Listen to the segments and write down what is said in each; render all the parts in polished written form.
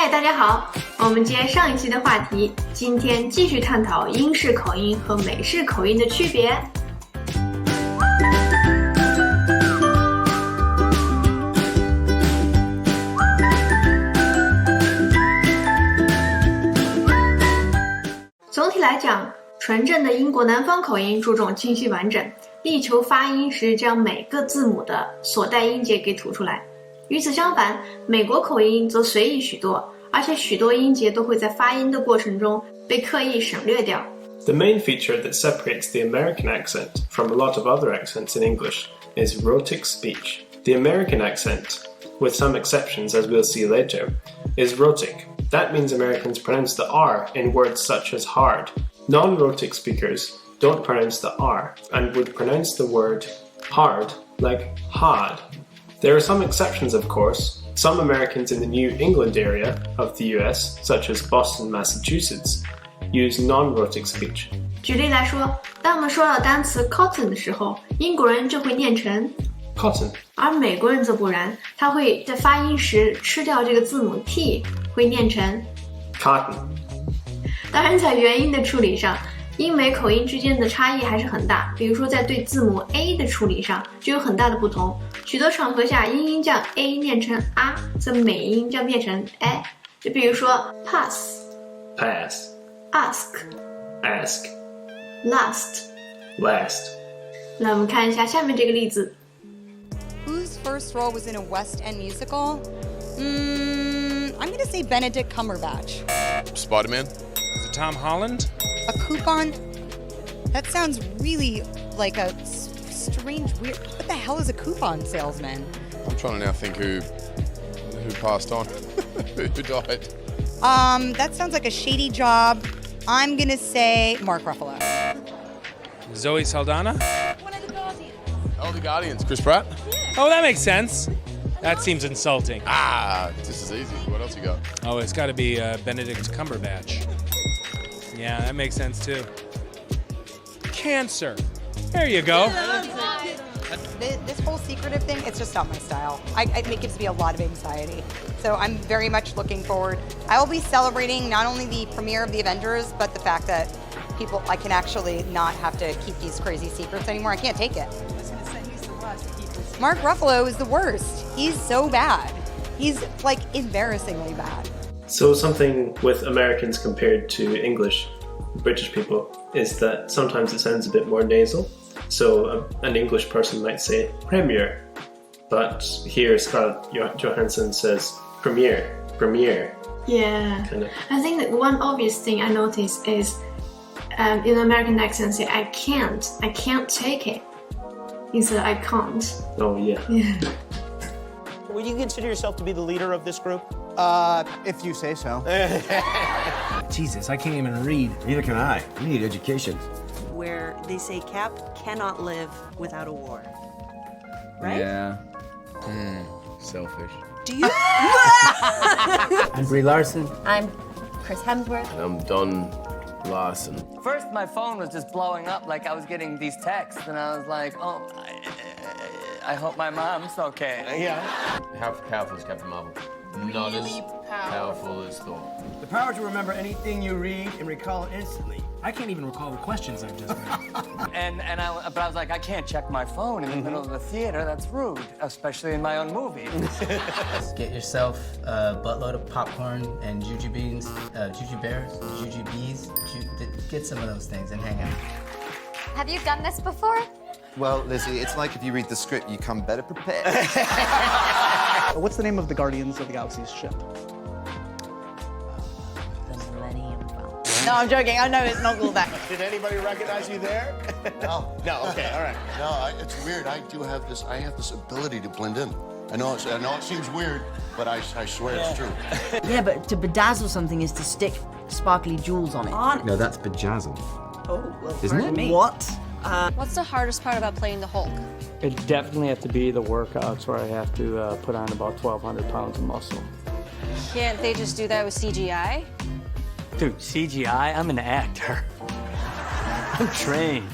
嗨，大家好，我们接上一期的话题，今天继续探讨英式口音和美式口音的区别。总体来讲，纯正的英国南方口音注重清晰完整，力求发音时将每个字母的所带音节给吐出来。与此相反，美国口音则随意许多，而且许多音节都会在发音的过程中被刻意省略掉。The main feature that separates the American accent from a lot of other accents in English is rhotic speech. The American accent, with some exceptions as we'll see later, is rhotic. That means Americans pronounce the R in words such as hard. Non-rhotic speakers don't pronounce the R and would pronounce the word hard like hard. There are some exceptions, of course. Some Americans in the New England area of the US, such as Boston, Massachusetts, use non-rhotic speech. 举例来说，当我们说到单词 cotton 的时候，英国人就会念成 Cotton. 而美国人则不然，他会在发音时吃掉这个字母 t， 会念成 Cotton. 当然在元音的处理上，英美口音之间的差异还是很大，比如说在对字母 a 的处理上就有很大的不同。许多场合下，英音将 a 念成 a， 则美音将变成 a。就比如说 pass、 Pass. ask、 Ask. last。 Last. 那我们看一下下面这个例子。Whose first role was in a West End musical? I'm gonna say Benedict Cumberbatch. Spider-Man? Is it Tom Holland? A coupon? That sounds really like a strange, weird. What the hell is a coupon salesman? I'm trying to now think who passed on, who died. That sounds like a shady job. I'm gonna say Mark Ruffalo. Zoe Saldana? One of the Guardians. Oh, the Guardians. Chris Pratt? Oh, that makes sense. That seems insulting. This is easy. What else you got? Oh, it's got to be Benedict Cumberbatch. Yeah, that makes sense too. Cancer. There you go. This whole secretive thing, it's just not my style. It gives me a lot of anxiety. So I'm very much looking forward. I will be celebrating not only the premiere of The Avengers, but the fact that I can actually not have to keep these crazy secrets anymore. I can't take it. Mark Ruffalo is the worst. He's so bad. He's like embarrassingly bad. So something with Americans compared to English, British people, is that sometimes it sounds a bit more nasal. So an English person might say premier, but here Scarlett Johansson says premier. Yeah. Kinda. I think that one obvious thing I noticed is in American accent say I can't take it instead of I can't. Oh yeah. Would you consider yourself to be the leader of this group? If you say so. Jesus, I can't even read. Neither can I. We need education. Where they say Cap cannot live without a war. Right? Yeah. Selfish. Do you? I'm Brie Larson. I'm Chris Hemsworth. I'm Don Larson. First, my phone was just blowing up like I was getting these texts, and I was like, oh, I hope my mom's okay. Yeah. How powerful is Captain Marvel? Not as powerful as Thor. The power to remember anything you read and recall it instantly. I can't even recall the questions I've just read. But I was like, I can't check my phone in the middle of the theater. That's rude, especially in my own movie. Get yourself a buttload of popcorn and juju beans, juju bears, juju bees. Get some of those things and hang out. Have you done this before? Well, Lizzie, it's like if you read the script, you come better prepared. What's the name of the Guardians of the Galaxy's ship? The Millennium Falcon. No, I'm joking. I know it's not called that. Did anybody recognize you there? No. No, okay, all right. No, it's weird. I have this ability to blend in. I know it seems weird, but I swear it's true. Yeah, but to bedazzle something is to stick sparkly jewels on it. No, that's bejazzle. Oh, well, Isn't it? What? What's the hardest part about playing the Hulk? It definitely have to be the workouts where I have to put on about 1,200 pounds of muscle. Can't they just do that with CGI? Dude, CGI? I'm an actor. I'm trained.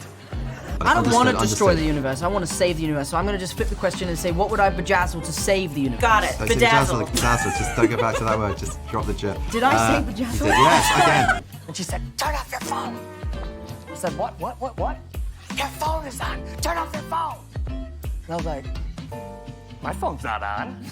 I don't want to destroy the universe. I want to save the universe. So I'm going to just flip the question and say, what would I bedazzle to save the universe? Got it. Bedazzle. Bedazzle. Just don't go back to that word. Just drop the jet. Did I say bedazzle? Yes, again. And she said, turn off your phone. I said, what? Your phone is on. Turn off your phone. And I was like, my phone's not on.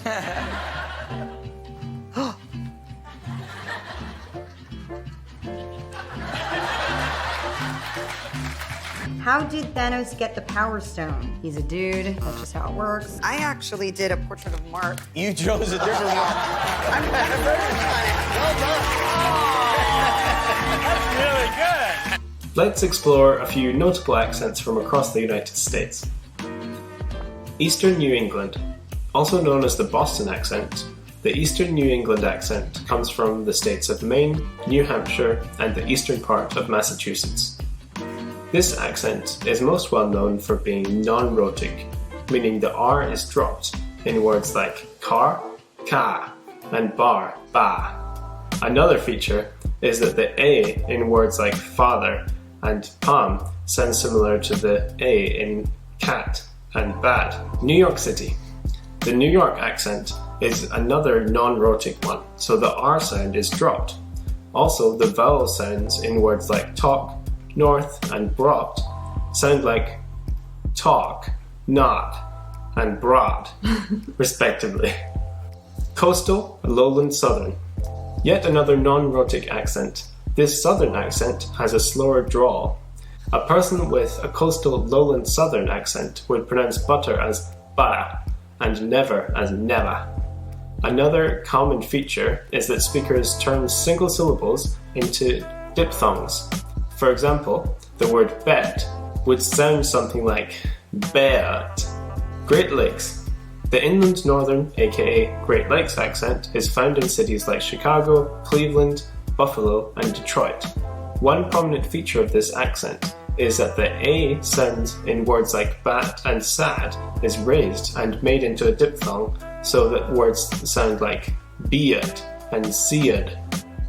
How did Thanos get the Power Stone? He's a dude. That's just how it works. I actually did a portrait of Mark. You chose a different one. I'm well done. That's really good. Let's explore a few notable accents from across the United States. Eastern New England, also known as the Boston accent. The Eastern New England accent comes from the states of Maine, New Hampshire, and the eastern part of Massachusetts. This accent is most well known for being non-rhotic, meaning the R is dropped in words like car, ka, and bar, ba. Another feature is that the A in words like father and palm sounds similar to the A in cat and bad. New York City. The New York accent is another non-rhotic one, so the R sound is dropped. Also, the vowel sounds in words like talk, north, and brought sound like talk, not, and broad, respectively. Coastal, lowland, southern. Yet another non-rhotic accent. This southern accent has a slower drawl. A person with a coastal lowland southern accent would pronounce butter as bara and never as never. Another common feature is that speakers turn single syllables into diphthongs. For example, the word bet would sound something like bet. Great Lakes. The inland northern, aka Great Lakes accent is found in cities like Chicago, Cleveland, Buffalo, and Detroit. One prominent feature of this accent is that the A sound in words like bat and sad is raised and made into a diphthong so that words sound like beard and seared.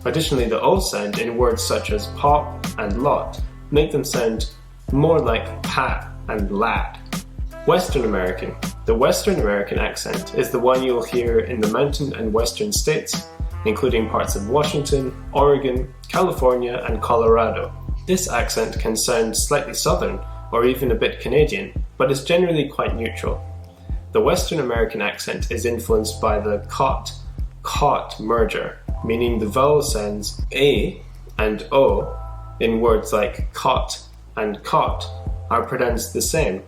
Additionally, the O sound in words such as pop and lot make them sound more like pat and lad. Western American. The Western American accent is the one you'll hear in the mountain and western states, including parts of Washington, Oregon, California, and Colorado. This accent can sound slightly southern or even a bit Canadian, but is generally quite neutral. The Western American accent is influenced by the cot merger, meaning the vowel sounds A and O in words like cot and cot are pronounced the same,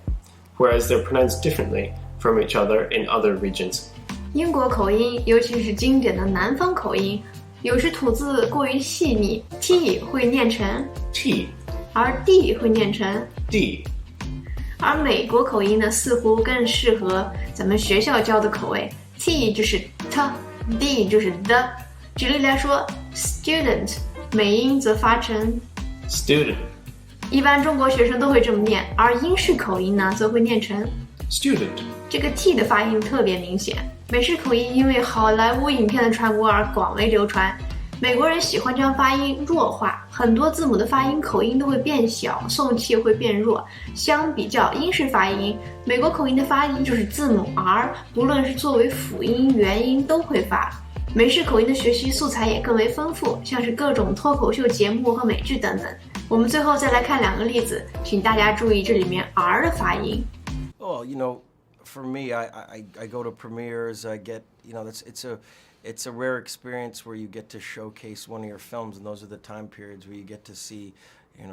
whereas they're pronounced differently from each other in other regions. 英国口音，尤其是经典的南方口音，有时吐字过于细腻 ，t 会念成 t， 而 d 会念成 d。而美国口音呢，似乎更适合咱们学校教的口味 ，t 就是 t，d 就是 the。举例来说 ，student 美音则发成 student。一般中国学生都会这么念，而英式口音呢，则会念成 student。这个 t 的发音特别明显。美式口音因为好莱坞影片的传播而广为流传，美国人喜欢将发音弱化，很多字母的发音口音都会变小，送气会变弱。相比较英式发音，美国口音的发音就是字母 r， 不论是作为辅音、元音都会发。美式口音的学习素材也更为丰富，像是各种脱口秀节目和美剧等等。我们最后再来看两个例子，请大家注意这里面 r 的发音。Oh, for me, I go to premieres. I get, it's a rare experience where you get to showcase one of your films, and those are the time periods where you get to see,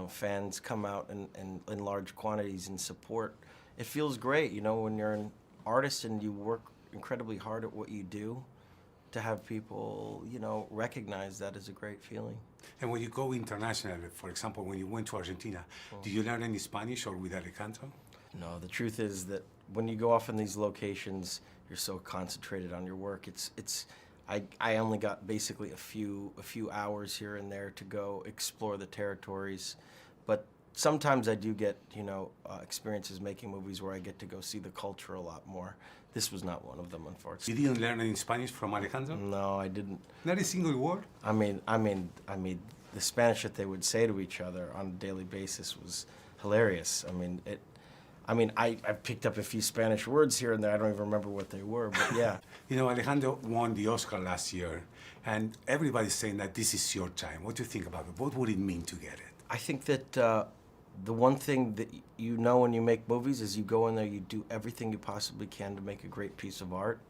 fans come out in large quantities and support. It feels great, when you're an artist and you work incredibly hard at what you do. To have people, recognize that is a great feeling. And when you go internationally, for example, when you went to Argentina, do you learn any Spanish or with Alejandro? No, the truth is that when you go off in these locations, you're so concentrated on your work. I only got basically a few hours here and there to go explore the territories, but sometimes I do get, experiences making movies where I get to go see the culture a lot more. This was not one of them, unfortunately. You didn't learn any Spanish from Alejandro? No, I didn't. Not a single word? I mean, the Spanish that they would say to each other on a daily basis was hilarious. I picked up a few Spanish words here and there. I don't even remember what they were, but yeah. You know, Alejandro won the Oscar last year, and everybody's saying that this is your time. What do you think about it? What would it mean to get it? I think that the one thing that you know when you make movies is you go in there, you do everything you possibly can to make a great piece of art,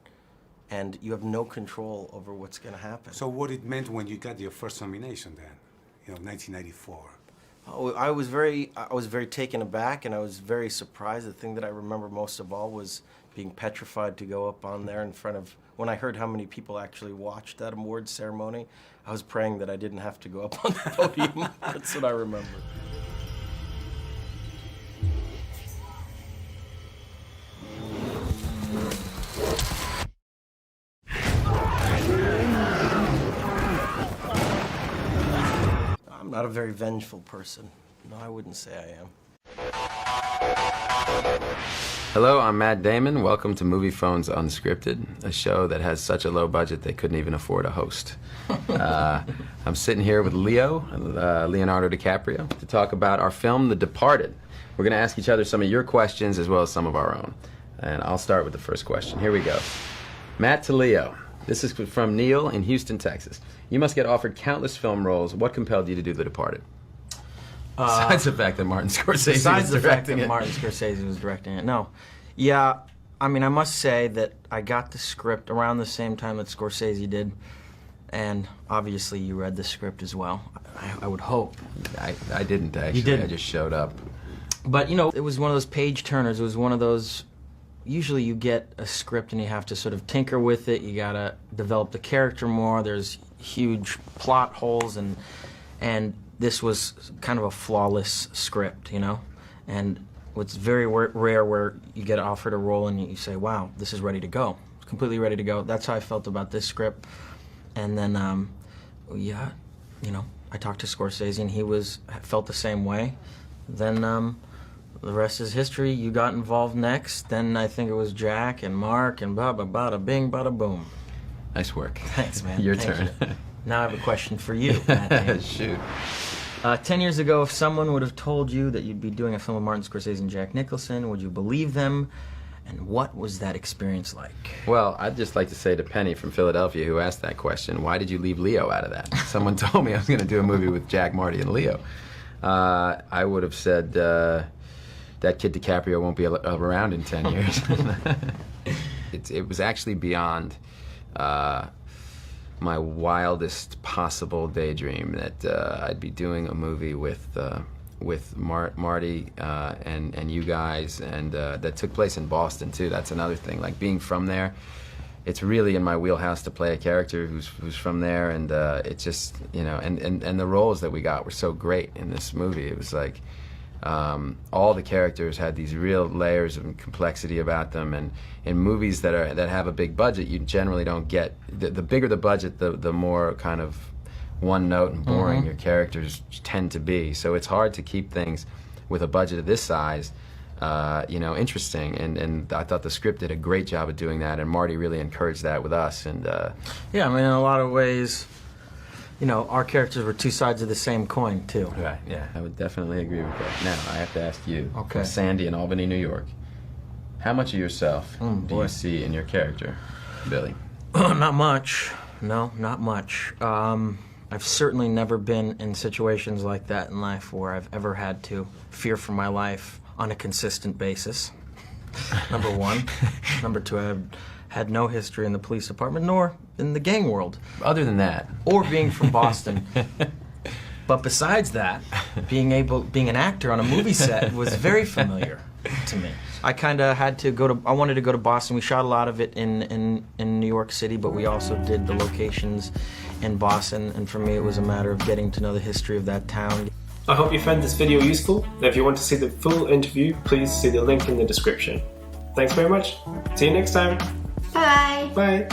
and you have no control over what's going to happen. So what it meant when you got your first nomination then, 1994? Oh, I was very taken aback, and I was very surprised. The thing that I remember most of all was being petrified to go up on there in front of, when I heard how many people actually watched that awards ceremony, I was praying that I didn't have to go up on the podium. That's what I remember. I'm not a very vengeful person. No, I wouldn't say I am. Hello, I'm Matt Damon. Welcome to Movie Phone's Unscripted, a show that has such a low budget they couldn't even afford a host. I'm sitting here with Leonardo DiCaprio, to talk about our film, The Departed. We're going to ask each other some of your questions as well as some of our own. And I'll start with the first question. Here we go. Matt to Leo. This is from Neil in Houston, Texas. You must get offered countless film roles. What compelled you to do The Departed? Besides the fact that Martin Scorsese Besides was the fact directing that it. Martin Scorsese was directing it, no. Yeah, I must say that I got the script around the same time that Scorsese did, and obviously you read the script as well. I would hope. I didn't actually. You didn't? I just showed up. But, it was one of those page turners. It was one of those, usually you get a script and you have to sort of tinker with it. You gotta develop the character more. There's huge plot holes, and this was kind of a flawless script, And it's very rare where you get offered a role and you say, wow, this is ready to go. It's completely ready to go. That's how I felt about this script. And then, I talked to Scorsese and he felt the same way. Then the rest is history. You got involved next. Then I think it was Jack and Mark and bada bada bing bada boom. Nice work. Thanks, man. Your Thank turn. you. Now I have a question for you, Matt. Shoot. 10 years ago, if someone would have told you that you'd be doing a film with Martin Scorsese and Jack Nicholson, would you believe them? And what was that experience like? Well, I'd just like to say to Penny from Philadelphia, who asked that question, why did you leave Leo out of that? Someone told me I was going to do a movie with Jack, Marty, and Leo. I would have said, that kid DiCaprio won't be around in 10 years. It was actually beyond my wildest possible daydream that I'd be doing a movie with Marty and you guys, and that took place in Boston too. That's another thing. Like being from there, it's really in my wheelhouse to play a character who's from there, and it just and the roles that we got were so great in this movie. It was like all the characters had these real layers of complexity about them, and in movies that have a big budget, you generally don't get the bigger the budget, the more kind of one note and boring your characters tend to be. So it's hard to keep things with a budget of this size interesting, and I thought the script did a great job of doing that, and Marty really encouraged that with us. And yeah, in a lot of ways, our characters were two sides of the same coin too. Right. Yeah, I would definitely agree with that. Now I have to ask you, okay, from Sandy in Albany, New York, how much of yourself do you see in your character, Billy? Not much. No, not much. I've certainly never been in situations like that in life where I've ever had to fear for my life on a consistent basis. Number one. Number two, I've had no history in the police department, nor in the gang world. Other than that. Or being from Boston. But besides that, being an actor on a movie set was very familiar to me. I kind of had to I wanted to go to Boston. We shot a lot of it in New York City, but we also did the locations in Boston, and for me it was a matter of getting to know the history of that town. I hope you found this video useful. If you want to see the full interview, please see the link in the description. Thanks very much. See you next time. Bye. Bye.